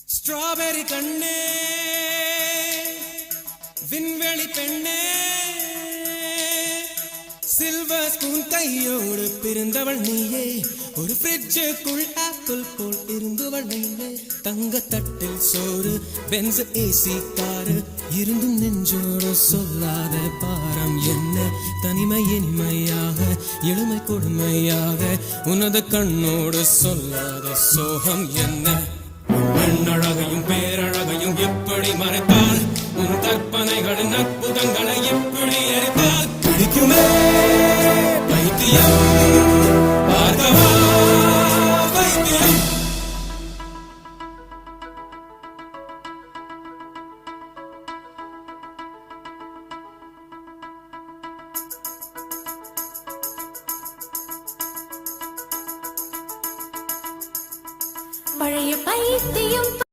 strawberry கண்ணே விண்வெளி பெண்ணே சில்வர் ஸ்பூன் கையோடு பிறந்தவள் நீயே ஒரு ஃப்ரிட்ஜுக்குள் ஆப்பிள் போல் இருந்தவள் நீயே தங்க தட்டில் சோறு பென்ஸ் ஏசி காரு இருந்தும் நெஞ்சோடு சொல்லாத பாரம் என்ன தனிமை இனிமையாக எளிமை கொடுமையாக உனது கண்ணோடு சொல்லாத சோகம் என்ன அழகையும் பேரழகையும் எப்படி மறைத்தால் உன் கற்பனைகளின் அற்புதங்களை எப்படி எரித்தால் பிடிக்குமே பைத்தியம் பார்க்கவா பைத்தியம் பழைய பைத்தியம்